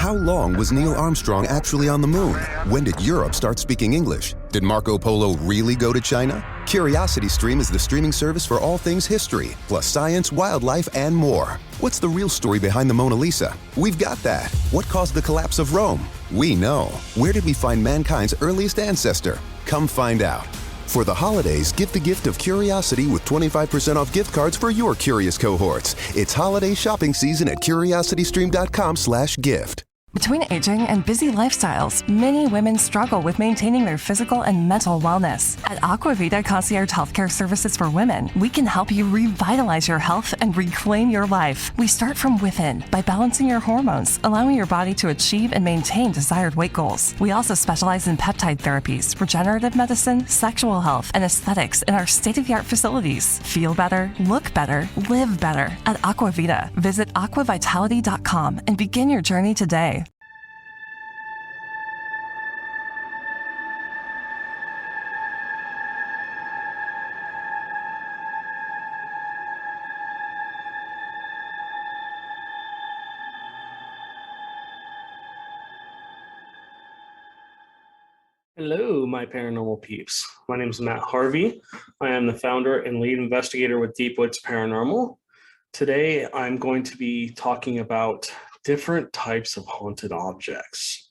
How long was Neil Armstrong actually on the moon? When did Europe start speaking English? Did Marco Polo really go to China? CuriosityStream is the streaming service for all things history, plus science, wildlife, and more. What's the real story behind the Mona Lisa? We've got that. What caused the collapse of Rome? We know. Where did we find mankind's earliest ancestor? Come find out. For the holidays, give the gift of curiosity with 25% off gift cards for your curious cohorts. It's holiday shopping season at curiositystream.com/gift. Between aging and busy lifestyles, many women struggle with maintaining their physical and mental wellness. At Aquavita Concierge Healthcare Services for Women, we can help you revitalize your health and reclaim your life. We start from within by balancing your hormones, allowing your body to achieve and maintain desired weight goals. We also specialize in peptide therapies, regenerative medicine, sexual health, and aesthetics in our state-of-the-art facilities. Feel better, look better, live better at Aquavita. Visit aquavitality.com and begin your journey today. Hello, my paranormal peeps. My name is Matt Harvey. I am the founder and lead investigator with Deep Woods Paranormal. Today, I'm going to be talking about different types of haunted objects.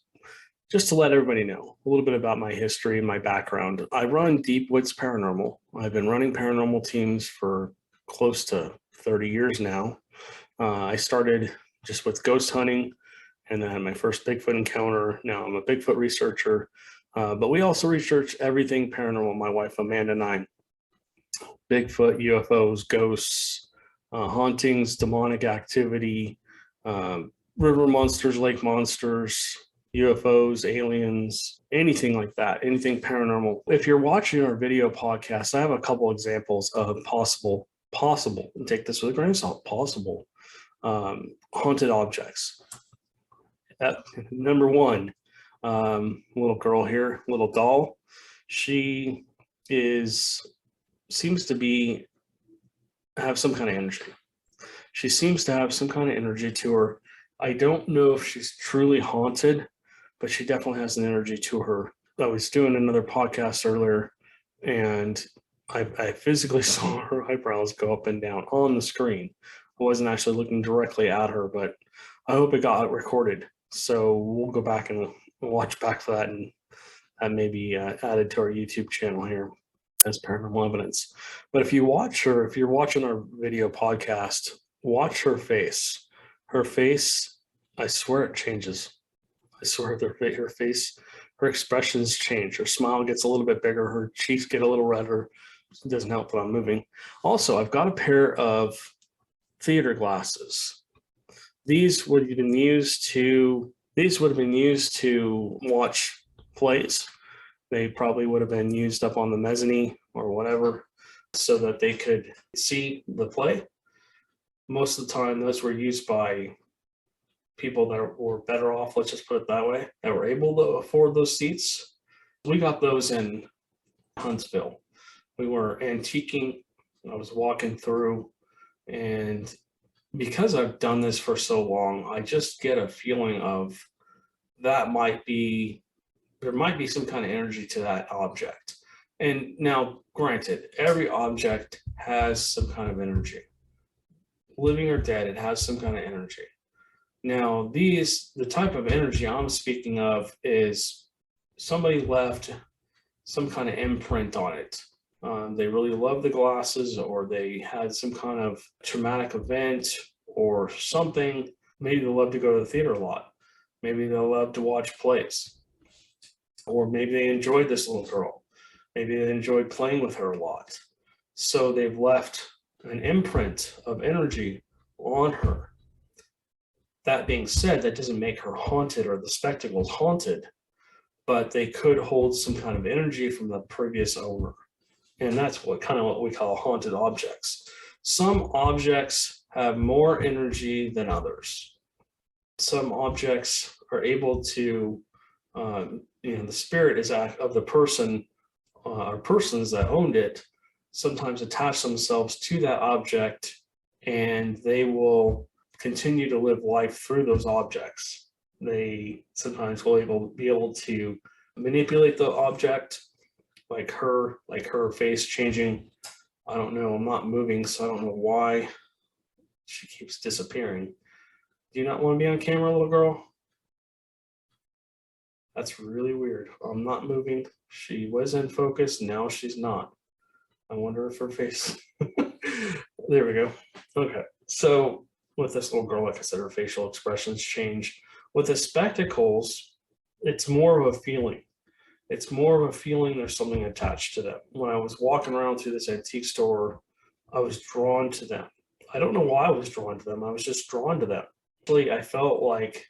Just to let everybody know a little bit about my history and my background. I run Deep Woods Paranormal. I've been running paranormal teams for close to 30 years now. I started just with ghost hunting, and then I had my first Bigfoot encounter. Now I'm a Bigfoot researcher. But we also research everything paranormal, my wife Amanda and I. Bigfoot, UFOs, ghosts, hauntings, demonic activity, river monsters, lake monsters, UFOs, aliens, anything like that, anything paranormal. If you're watching our video podcast, I have a couple examples of possible, and take this with a grain of salt, possible haunted objects. Number one, little girl here, little doll. She seems to have some kind of energy. She seems to have some kind of energy to her. I don't know if she's truly haunted, but she definitely has an energy to her. I was doing another podcast earlier, and I physically saw her eyebrows go up and down on the screen. I wasn't actually looking directly at her, but I hope it got recorded. So we'll go back and watch back for that, and that may be added to our YouTube channel here as paranormal evidence. But if you watch her, if you're watching our video podcast, watch her face. Her face, I swear it changes. I swear her face, her expressions change. Her smile gets a little bit bigger. Her cheeks get a little redder. It doesn't help that I'm moving. Also, I've got a pair of theater glasses. These would have been used to watch plays. They probably would have been used up on the mezzanine or whatever so that they could see the play. Most of the time, those were used by people that were better off, let's just put it that way, that were able to afford those seats. We got those in Huntsville. We were antiquing. I was walking through, and because I've done this for so long, I just get a feeling of there might be some kind of energy to that object. And now, granted, every object has some kind of energy. Living or dead, it has some kind of energy. Now, the type of energy I'm speaking of is somebody left some kind of imprint on it. They really love the glasses, or they had some kind of traumatic event or something. Maybe they love to go to the theater a lot. Maybe they love to watch plays. Or maybe they enjoyed this little girl. Maybe they enjoyed playing with her a lot. So they've left an imprint of energy on her. That being said, that doesn't make her haunted or the spectacles haunted, but they could hold some kind of energy from the previous owner. And that's what we call haunted objects. Some objects have more energy than others. Some objects are able to, the spirit is of the person or persons that owned it, sometimes attach themselves to that object, and they will continue to live life through those objects. They sometimes will be able to manipulate the object, like her face changing. I don't know. I'm not moving, so I don't know why she keeps disappearing. Do you not want to be on camera, little girl? That's really weird. I'm not moving. She was in focus. Now she's not. I wonder if her face. There we go. Okay. So with this little girl, like I said, her facial expressions change. With the spectacles, it's more of a feeling. It's more of a feeling there's something attached to them. When I was walking around through this antique store, I was drawn to them. I don't know why I was drawn to them. I was just drawn to them. I felt like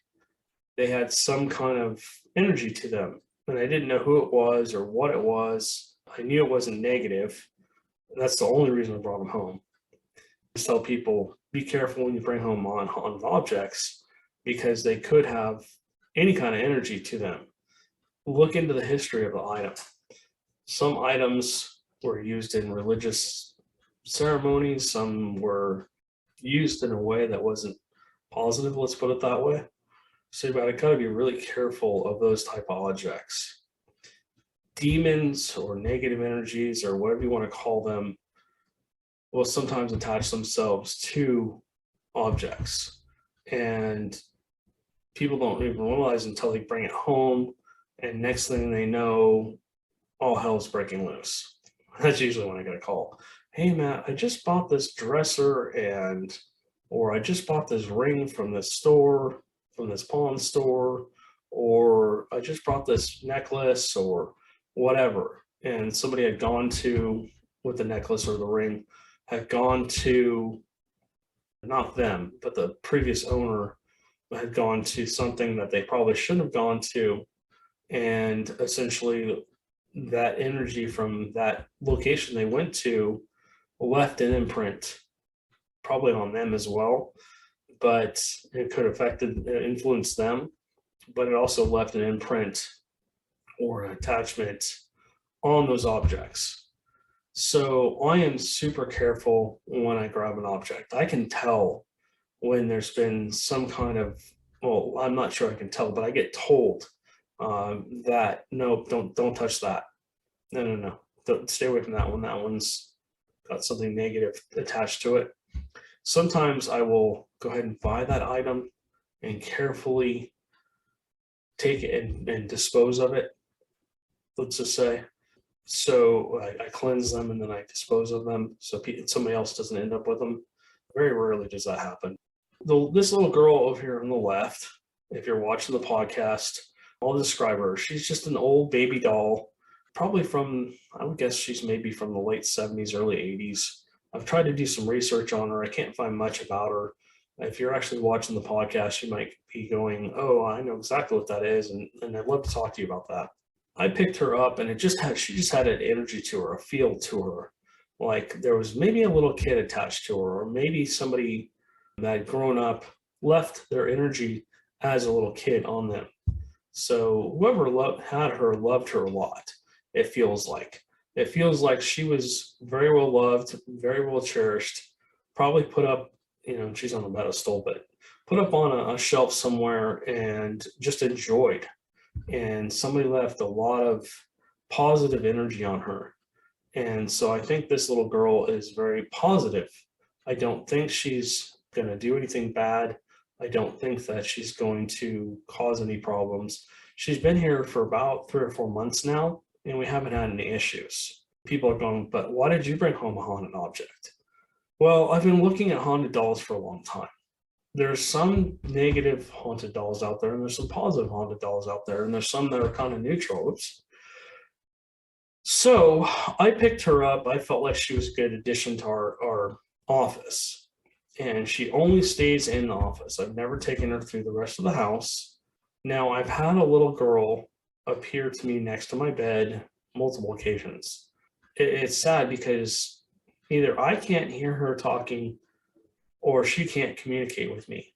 they had some kind of energy to them, and I didn't know who it was or what it was. I knew it wasn't negative. And that's the only reason I brought them home. I tell people, be careful when you bring home haunted objects, because they could have any kind of energy to them. Look into the history of the item. Some items were used in religious ceremonies. Some were used in a way that wasn't positive, let's put it that way. So you gotta be really careful of those type of objects. Demons or negative energies or whatever you want to call them will sometimes attach themselves to objects, and people don't even realize until they bring it home, and next thing they know, all hell's breaking loose. That's usually when I get a call. Hey Matt, I just bought this dresser or I just bought this ring from this store, from this pawn store, or I just bought this necklace or whatever. And somebody had gone to, with the necklace or the ring, had gone to, not them, but the previous owner had gone to something that they probably shouldn't have gone to. And essentially that energy from that location they went to left an imprint, probably on them as well, but it could affect influence them, but it also left an imprint or an attachment on those objects. So I am super careful when I grab an object. I can tell when there's been some kind of, well, I'm not sure I can tell, but I get told that no, don't touch that. No, don't, stay away from that one. That one's got something negative attached to it. Sometimes I will go ahead and buy that item and carefully take it and dispose of it, let's just say. So I cleanse them and then I dispose of them so somebody else doesn't end up with them. Very rarely does that happen. This little girl over here on the left, if you're watching the podcast, I'll describe her. She's just an old baby doll, probably from, I would guess she's maybe from the late 70s, early 80s. I've tried to do some research on her. I can't find much about her. If you're actually watching the podcast, you might be going, oh, I know exactly what that is, and I'd love to talk to you about that. I picked her up, and she just had an energy to her, a feel to her. Like there was maybe a little kid attached to her, or maybe somebody that had grown up left their energy as a little kid on them. So whoever had her loved her a lot, it feels like. It feels like she was very well loved, very well cherished, probably put up, she's on the pedestal, but put up on a shelf somewhere and just enjoyed. And somebody left a lot of positive energy on her. And so I think this little girl is very positive. I don't think she's going to do anything bad. I don't think that she's going to cause any problems. She's been here for about 3 or 4 months now, and we haven't had any issues. People are going, but why did you bring home a haunted object? Well, I've been looking at haunted dolls for a long time. There's some negative haunted dolls out there, and there's some positive haunted dolls out there, and there's some that are kind of neutral. Oops. So I picked her up. I felt like she was a good addition to our office, and she only stays in the office. I've never taken her through the rest of the house. Now, I've had a little girl appear to me next to my bed multiple occasions. It's sad because either I can't hear her talking or she can't communicate with me.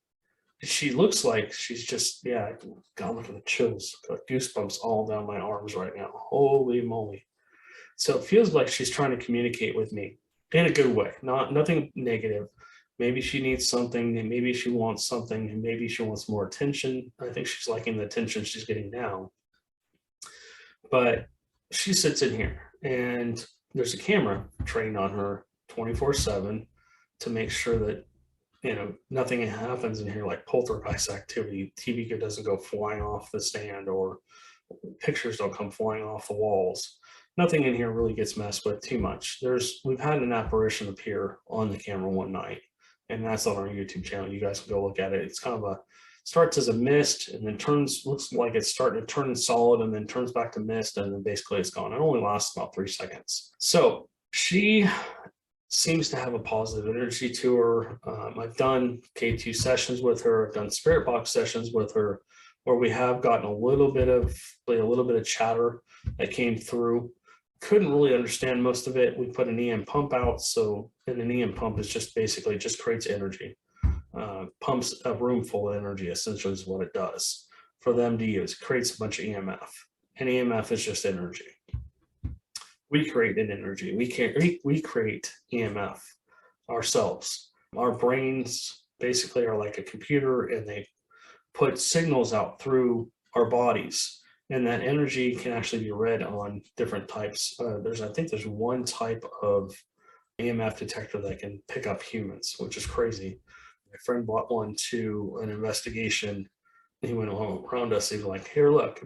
She looks like she's just, God, look at the chills. Got goosebumps all down my arms right now. Holy moly. So it feels like she's trying to communicate with me in a good way, nothing negative, Maybe she needs something, and maybe she wants something, and maybe she wants more attention. I think she's liking the attention she's getting now. But she sits in here, and there's a camera trained on her 24/7 to make sure that, you know, nothing happens in here like poltergeist activity. TV doesn't go flying off the stand, or pictures don't come flying off the walls. Nothing in here really gets messed with too much. We've had an apparition appear on the camera one night, and that's on our YouTube channel. You guys can go look at it. It's kind of starts as a mist and then looks like it's starting to turn solid, and then turns back to mist, and then basically it's gone. It only lasts about 3 seconds. So she seems to have a positive energy to her. I've done K2 sessions with her. I've done spirit box sessions with her, where we have gotten a little bit of chatter that came through. Couldn't really understand most of it. We put an EM pump out, and an EM pump is just basically just creates energy. Pumps a room full of energy, essentially, is what it does for them to use. It creates a bunch of EMF, and EMF is just energy. We create an energy. We create EMF ourselves. Our brains basically are like a computer, and they put signals out through our bodies, and that energy can actually be read on different types. I think there's one type of EMF detector that can pick up humans, which is crazy. My friend bought one to an investigation. He went around us. He was like, "Here, look."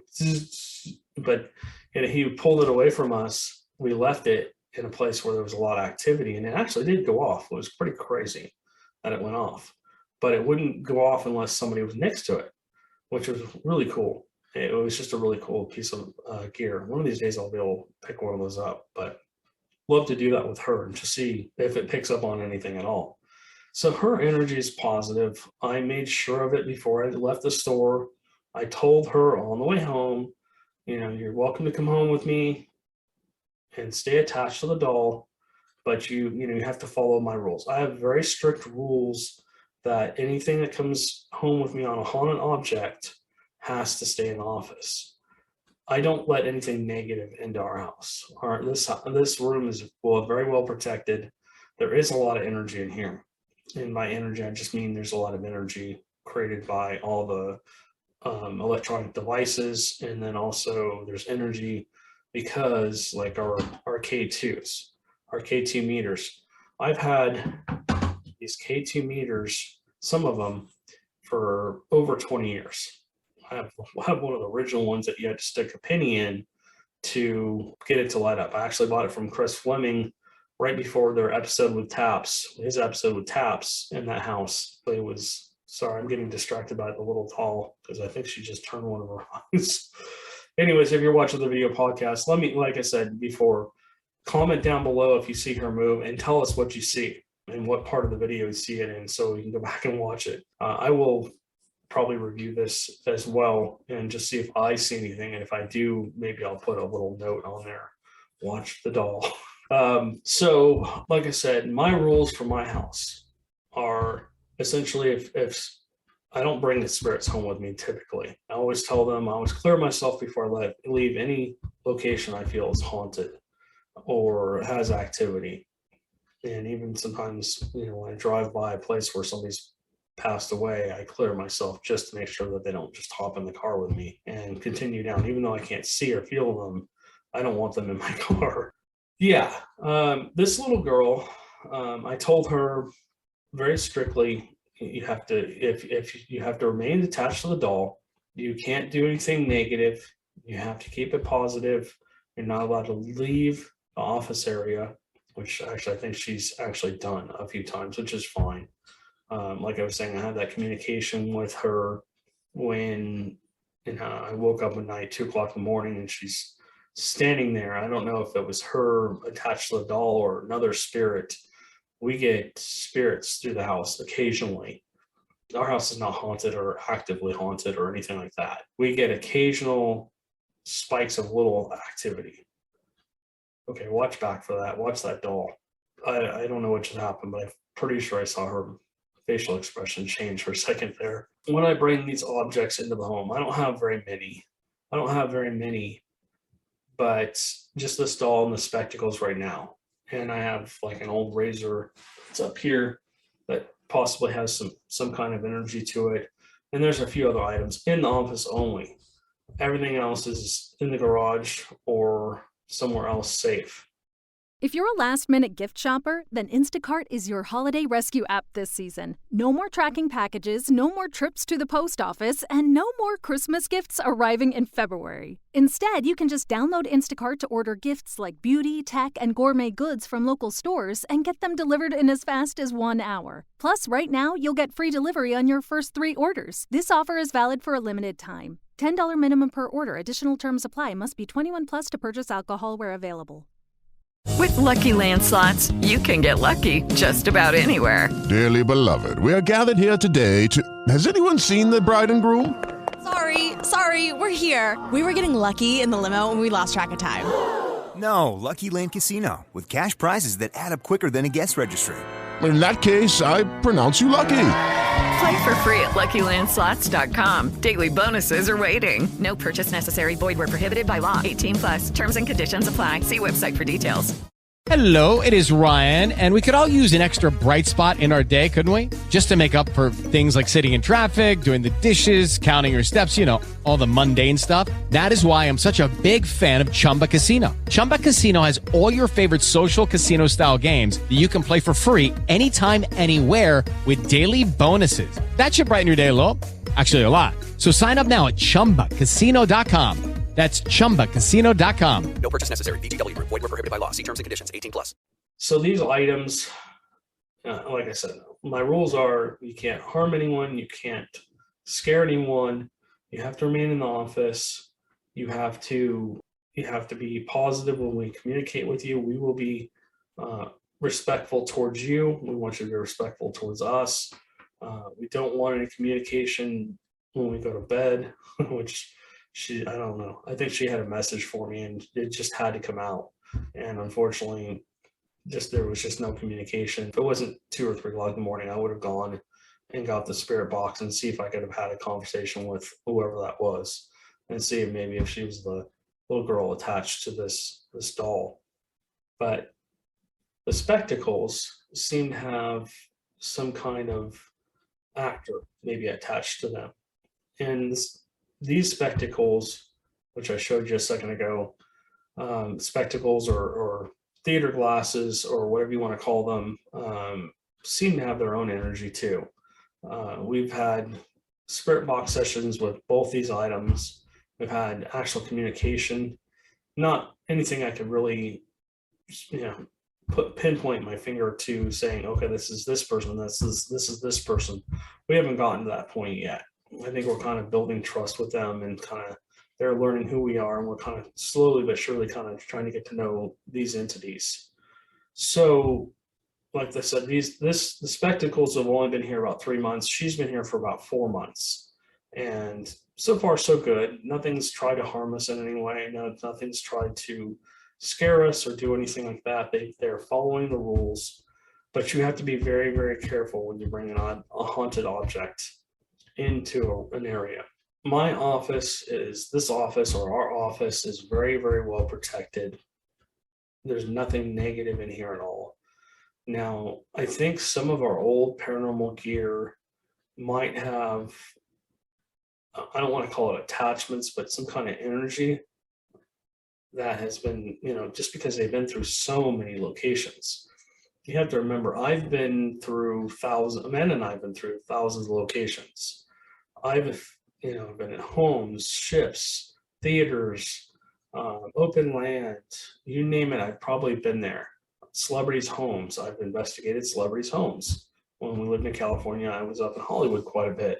But he pulled it away from us. We left it in a place where there was a lot of activity, and it actually did go off. It was pretty crazy that it went off, but it wouldn't go off unless somebody was next to it, which was really cool. It was just a really cool piece of gear. One of these days I'll be able to pick one of those up, but love to do that with her and to see if it picks up on anything at all. So her energy is positive. I made sure of it before I left the store. I told her on the way home, you know, you're welcome to come home with me and stay attached to the doll, but you have to follow my rules. I have very strict rules that anything that comes home with me on a haunted object has to stay in the office. I don't let anything negative into our house. This room is very well protected. There is a lot of energy in here. And by energy, I just mean there's a lot of energy created by all the electronic devices, and then also there's energy because like our K2s, our K2 meters. I've had these K2 meters, some of them, for over 20 years. I have one of the original ones that you had to stick a penny in to get it to light up. I actually bought it from Chris Fleming right before their episode with Taps, his episode with Taps in that house. But sorry, I'm getting distracted by the little doll because I think she just turned one of her eyes. Anyways, if you're watching the video podcast, like I said before, comment down below if you see her move and tell us what you see and what part of the video you see it in, so we can go back and watch it. I will probably review this as well and just see if I see anything, and if I do, maybe I'll put a little note on there. Watch the doll. So like I said, my rules for my house are essentially if I don't bring the spirits home with me typically. I always tell them, I always clear myself before I leave any location I feel is haunted or has activity. And even sometimes, when I drive by a place where somebody's passed away, I clear myself just to make sure that they don't just hop in the car with me and continue down. Even though I can't see or feel them, I don't want them in my car. Yeah, this little girl, I told her very strictly, you have to, if you have to remain attached to the doll, you can't do anything negative. You have to keep it positive. You're not allowed to leave the office area, which actually I think she's actually done a few times, which is fine. Like I was saying, I had that communication with her when I woke up one night, 2 o'clock in the morning, and she's standing there. I don't know if it was her attached to the doll or another spirit. We get spirits through the house occasionally. Our house is not haunted or actively haunted or anything like that. We get occasional spikes of little activity. Okay, watch back for that. Watch that doll. I don't know what just happened, but I'm pretty sure I saw her facial expression change for a second there. When I bring these objects into the home, I don't have very many, but just this doll and the spectacles right now. And I have like an old razor that's up here that possibly has some kind of energy to it. And there's a few other items in the office only. Everything else is in the garage or somewhere else safe. If you're a last-minute gift shopper, then Instacart is your holiday rescue app this season. No more tracking packages, no more trips to the post office, and no more Christmas gifts arriving in February. Instead, you can just download Instacart to order gifts like beauty, tech, and gourmet goods from local stores and get them delivered in as fast as 1 hour. Plus, right now, you'll get free delivery on your first 3 orders. This offer is valid for a limited time. $10 minimum per order. Additional terms apply. Must be 21 plus to purchase alcohol where available. With Lucky Land Slots, you can get lucky just about anywhere. Dearly beloved, we are gathered here today to... Has anyone seen the bride and groom? Sorry, we're here. We were getting lucky in the limo and we lost track of time. No, Lucky Land Casino, with cash prizes that add up quicker than a guest registry. In that case, I pronounce you lucky. Play for free at LuckyLandSlots.com. Daily bonuses are waiting. No purchase necessary. Void where prohibited by law. 18 plus. Terms and conditions apply. See website for details. Hello, it is Ryan, and we could all use an extra bright spot in our day, couldn't we? Just to make up for things like sitting in traffic, doing the dishes, counting your steps, all the mundane stuff. That is why I'm such a big fan of Chumba Casino. Chumba Casino has all your favorite social casino-style games that you can play for free anytime, anywhere with daily bonuses. That should brighten your day a little. Actually, a lot. So sign up now at ChumbaCasino.com. That's ChumbaCasino.com. No purchase necessary. VGW Group. Void where prohibited by law. See terms and conditions. 18 plus. So these items, like I said, my rules are you can't harm anyone. You can't scare anyone. You have to remain in the office. You have to be positive when we communicate with you. We will be respectful towards you. We want you to be respectful towards us. We don't want any communication when we go to bed, which... I don't know. I think she had a message for me and it just had to come out. And unfortunately, there was just no communication. If it wasn't 2 or 3 o'clock in the morning, I would have gone and got the spirit box and see if I could have had a conversation with whoever that was and see if she was the little girl attached to this doll. But the spectacles seem to have some kind of actor maybe attached to them. And these spectacles, which I showed you a second ago, spectacles or theater glasses or whatever you want to call them, seem to have their own energy too. We've had spirit box sessions with both these items. We've had actual communication, not anything I could really, pinpoint my finger to saying, okay, this is this person, this is this person. We haven't gotten to that point yet. I think we're kind of building trust with them and kind of they're learning who we are, and we're kind of slowly but surely kind of trying to get to know these entities. So, like I said, the spectacles have only been here about 3 months. She's been here for about 4 months, and so far so good. Nothing's tried to harm us in any way. Nothing's tried to scare us or do anything like that. They're following the rules, but you have to be very, very careful when you bring in a haunted object into an area. My office our office is very, very well protected. There's nothing negative in here at all. Now, I think some of our old paranormal gear might have, I don't want to call it attachments, but some kind of energy that has been, just because they've been through so many locations. You have to remember, Amanda and I have been through thousands of locations. I've been at homes, ships, theaters, open land, you name it, I've probably been there. Celebrities' homes, I've investigated celebrities' homes. When we lived in California, I was up in Hollywood quite a bit.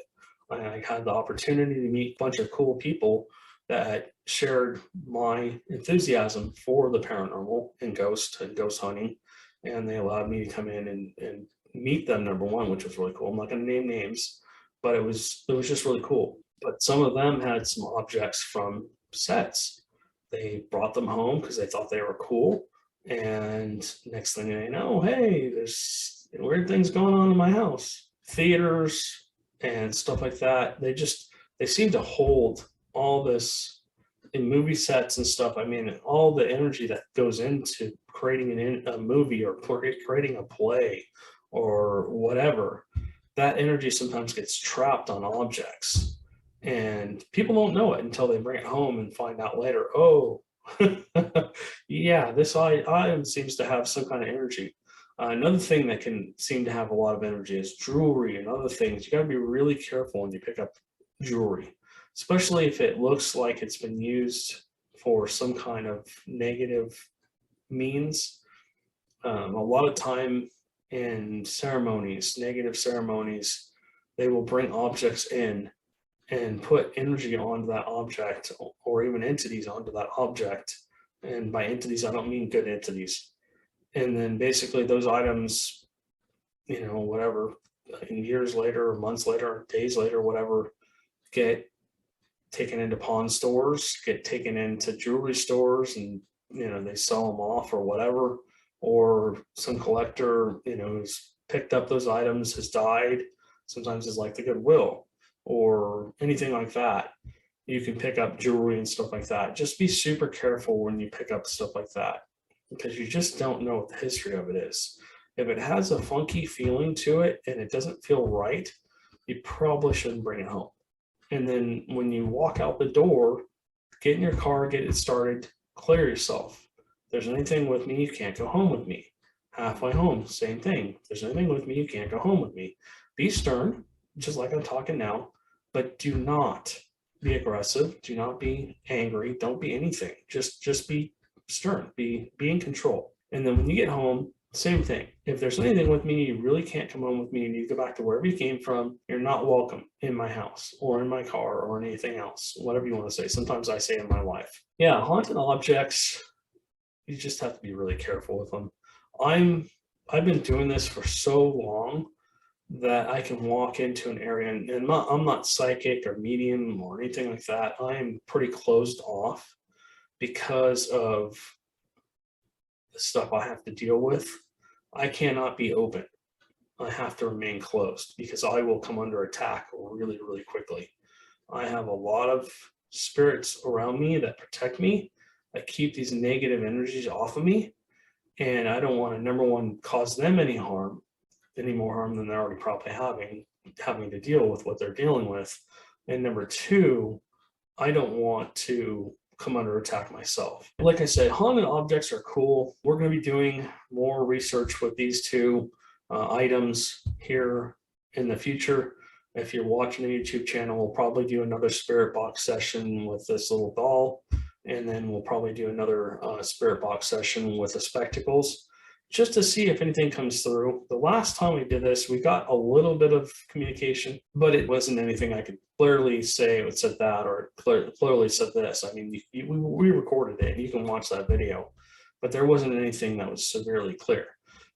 I had the opportunity to meet a bunch of cool people that shared my enthusiasm for the paranormal and ghost hunting, and they allowed me to come in and meet them, number one, which was really cool. I'm not going to name names, but it was just really cool. But some of them had some objects from sets. They brought them home because they thought they were cool. And next thing you know, hey, there's weird things going on in my house. Theaters and stuff like that. They seem to hold all this in movie sets and stuff. I mean, all the energy that goes into creating a movie or creating a play or whatever, that energy sometimes gets trapped on objects. And people don't know it until they bring it home and find out later, oh, yeah, this item seems to have some kind of energy. Another thing that can seem to have a lot of energy is jewelry and other things. You got to be really careful when you pick up jewelry, especially if it looks like it's been used for some kind of negative means. A lot of time in ceremonies, negative ceremonies, they will bring objects in and put energy onto that object, or even entities onto that object. And by entities, I don't mean good entities. And then basically those items, whatever, years later, or months later, or days later, whatever, get taken into pawn stores, get taken into jewelry stores, and they sell them off or whatever. Or some collector, who's picked up those items has died. Sometimes it's like the Goodwill or anything like that. You can pick up jewelry and stuff like that. Just be super careful when you pick up stuff like that, because you just don't know what the history of it is. If it has a funky feeling to it and it doesn't feel right, you probably shouldn't bring it home. And then when you walk out the door, get in your car, get it started, clear yourself. If there's anything with me, you can't go home with me. Halfway home, same thing. If there's anything with me, you can't go home with me. Be stern, just like I'm talking now, but do not be aggressive. Do not be angry. Don't be anything. Just be stern. Be in control. And then when you get home, same thing. If there's anything with me, you really can't come home with me, and you go back to wherever you came from. You're not welcome in my house or in my car or anything else, whatever you want to say. Sometimes I say in my life. Yeah, haunted objects, you just have to be really careful with them. I've been doing this for so long that I can walk into an area, and I'm not psychic or medium or anything like that. I am pretty closed off because of the stuff I have to deal with. I cannot be open. I have to remain closed because I will come under attack really, really quickly. I have a lot of spirits around me that protect me, that keep these negative energies off of me. And I don't want to, number one, cause them any more harm than they're already probably having to deal with what they're dealing with. And number two, I don't want to come under attack myself. Like I said, haunted objects are cool. We're going to be doing more research with these two items here in the future. If you're watching the YouTube channel, we'll probably do another spirit box session with this little doll, and then we'll probably do another spirit box session with the spectacles, just to see if anything comes through. The last time we did this, we got a little bit of communication, but it wasn't anything I could clearly say it said that or clearly said this. I mean, we recorded it, and you can watch that video, but there wasn't anything that was severely clear.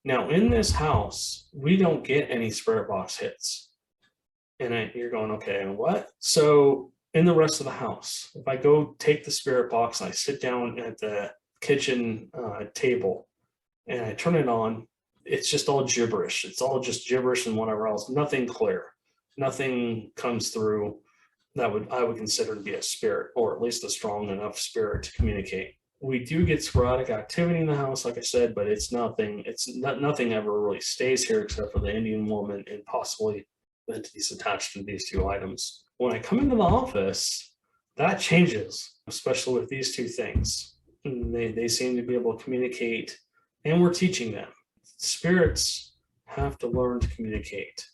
Now, in this house, we don't get any spirit box hits. And you're going, okay, and what? So in the rest of the house, if I go take the spirit box and I sit down at the kitchen table, and I turn it on, it's just all gibberish. It's all just gibberish and whatever else. Nothing clear. Nothing comes through that I would consider to be a spirit, or at least a strong enough spirit to communicate. We do get sporadic activity in the house, like I said, but nothing ever really stays here except for the Indian woman and possibly the entities attached to these two items. When I come into the office, that changes, especially with these two things. They seem to be able to communicate. And we're teaching them. Spirits have to learn to communicate.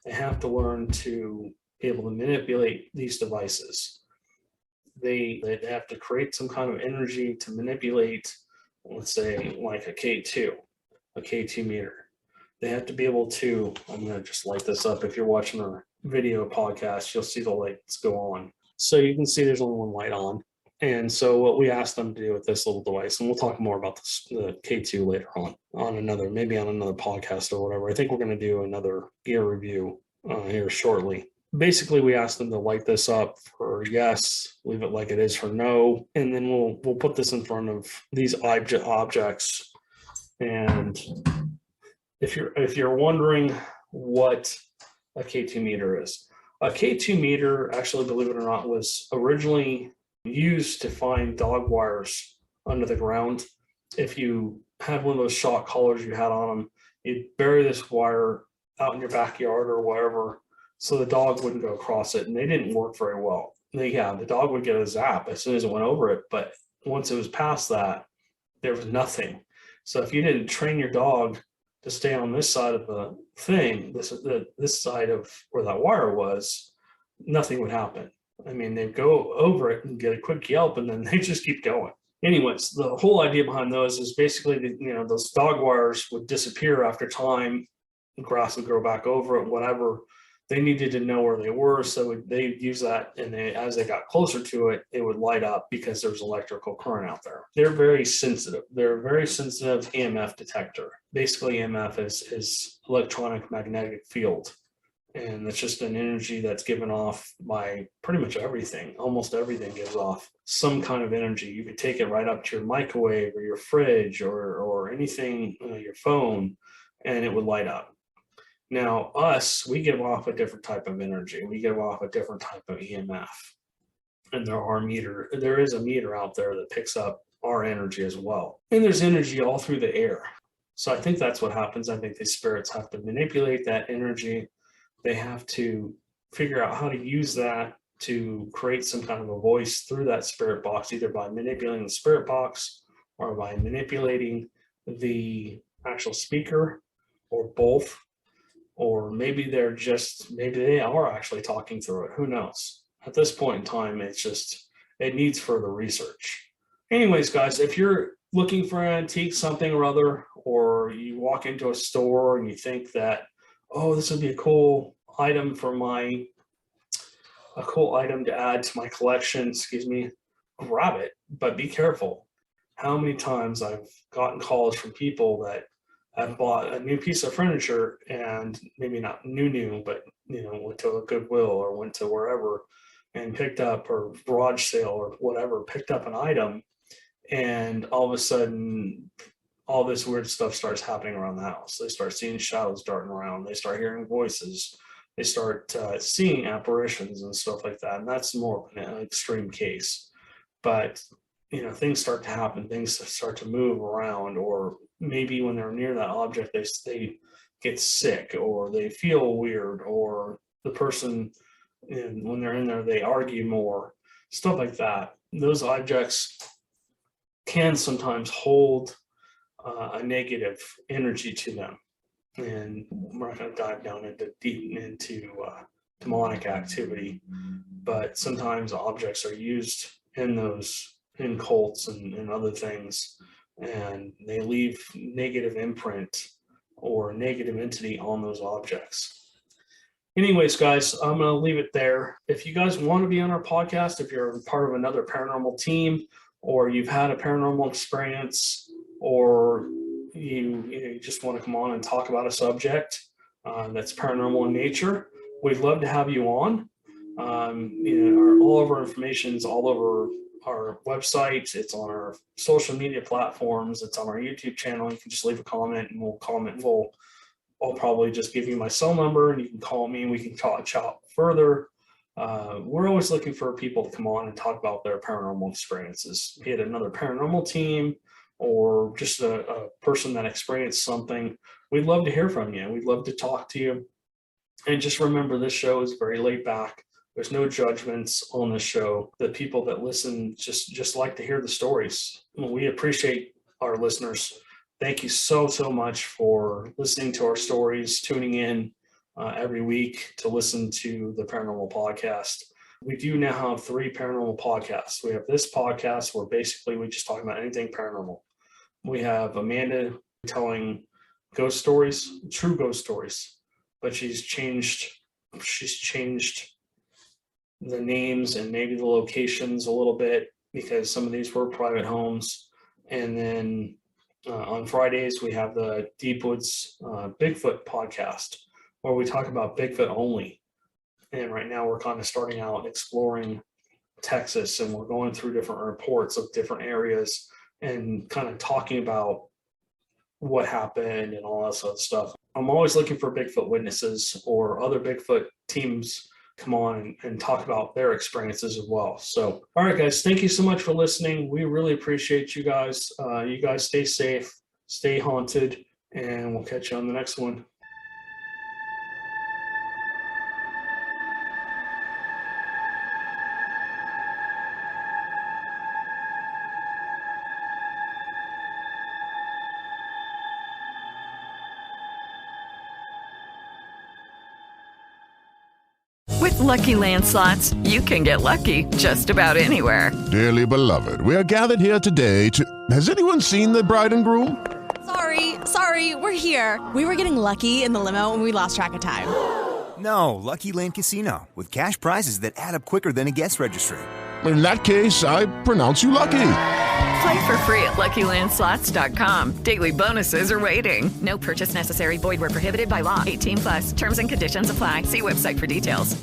They have to learn to be able to manipulate these devices. They have to create some kind of energy to manipulate, let's say, like a K2 meter. They have to be able to, I'm going to just light this up. If you're watching a video podcast, you'll see the lights go on. So you can see there's only one light on. And so what we asked them to do with this little device, and we'll talk more about the K2 later on another podcast or whatever. I think we're going to do another gear review here shortly. Basically, we asked them to light this up for yes, leave it like it is for no, and then we'll put this in front of these objects. And if you're wondering what a K2 meter is, a K2 meter, actually, believe it or not, was originally used to find dog wires under the ground. If you had one of those shock collars you had on them you'd bury this wire out in your backyard or wherever so the dog wouldn't go across it. And they didn't work very well. Yeah, the dog would get a zap as soon as it went over it. But once it was past that, there was nothing. So if you didn't train your dog to stay on this side of the thing, this side of where that wire was, nothing would happen. I mean, they'd go over it and get a quick yelp, and then they just keep going. Anyways, the whole idea behind those is basically that, you know, those dog wires would disappear after time, grass would grow back over it, whatever. They needed to know where they were, so they use that, and as they got closer to it, it would light up because there was electrical current out there. They're very sensitive. They're a very sensitive EMF detector. Basically, EMF is electronic magnetic field, and it's just an energy that's given off by pretty much everything. Almost everything gives off some kind of energy. You could take it right up to your microwave or your fridge or anything, your phone, and it would light up. Now, we give off a different type of energy. We give off a different type of EMF. And there is a meter out there that picks up our energy as well. And there's energy all through the air. So I think that's what happens. I think these spirits have to manipulate that energy. They have to figure out how to use that to create some kind of a voice through that spirit box, either by manipulating the spirit box or by manipulating the actual speaker, or both. Or maybe they are actually talking through it. Who knows? At this point in time, it needs further research. Anyways, guys, if you're looking for an antique something or other, or you walk into a store and you think that, oh, this would be a cool item to add to my collection, grab it, but be careful. How many times I've gotten calls from people that I've bought a new piece of furniture, and maybe not new, but, you know, went to a Goodwill or went to wherever and picked up, or garage sale or whatever, picked up an item, and all of a sudden all this weird stuff starts happening around the house. They start seeing shadows darting around. They start hearing voices. They start seeing apparitions and stuff like that. And that's more of an extreme case. But, you know, things start to happen. Things start to move around, or maybe when they're near that object, they get sick, or they feel weird, or the person, when they're in there, they argue more, stuff like that. Those objects can sometimes hold a negative energy to them. And we're not going to dive down into demonic activity, but sometimes objects are used in cults and other things, and they leave negative imprint or negative entity on those objects. Anyways, guys, I'm going to leave it there. If you guys want to be on our podcast, if you're part of another paranormal team, or you've had a paranormal experience, or you just want to come on and talk about a subject that's paranormal in nature, we'd love to have you on. All of our information is all over our website. It's on our social media platforms. It's on our YouTube channel. You can just leave a comment, and we'll comment. I'll probably just give you my cell number, and you can call me, and we can chat further. We're always looking for people to come on and talk about their paranormal experiences, be it another paranormal team or just a person that experienced something. We'd love to hear from you. We'd love to talk to you. And just remember, this show is very laid back. There's no judgments on the show. The people that listen just like to hear the stories. We appreciate our listeners. Thank you so much for listening to our stories, tuning in every week to listen to the Paranormal Podcast. We do now have 3 paranormal podcasts. We have this podcast where basically we just talk about anything paranormal. We have Amanda telling ghost stories, true ghost stories, but she's changed the names and maybe the locations a little bit, because some of these were private homes. And then on Fridays, we have the Deep Woods Bigfoot podcast, where we talk about Bigfoot only. And right now we're kind of starting out exploring Texas, and we're going through different reports of different areas and kind of talking about what happened and all that sort of stuff. I'm always looking for Bigfoot witnesses or other Bigfoot teams come on and talk about their experiences as well. So, all right, guys, thank you so much for listening. We really appreciate you guys. You guys stay safe, stay haunted, and we'll catch you on the next one. With Lucky Land Slots, you can get lucky just about anywhere. Dearly beloved, we are gathered here today to... Has anyone seen the bride and groom? Sorry, we're here. We were getting lucky in the limo and we lost track of time. No, Lucky Land Casino, with cash prizes that add up quicker than a guest registry. In that case, I pronounce you lucky. Play for free at LuckyLandSlots.com. Daily bonuses are waiting. No purchase necessary. Void where prohibited by law. 18+. Terms and conditions apply. See website for details.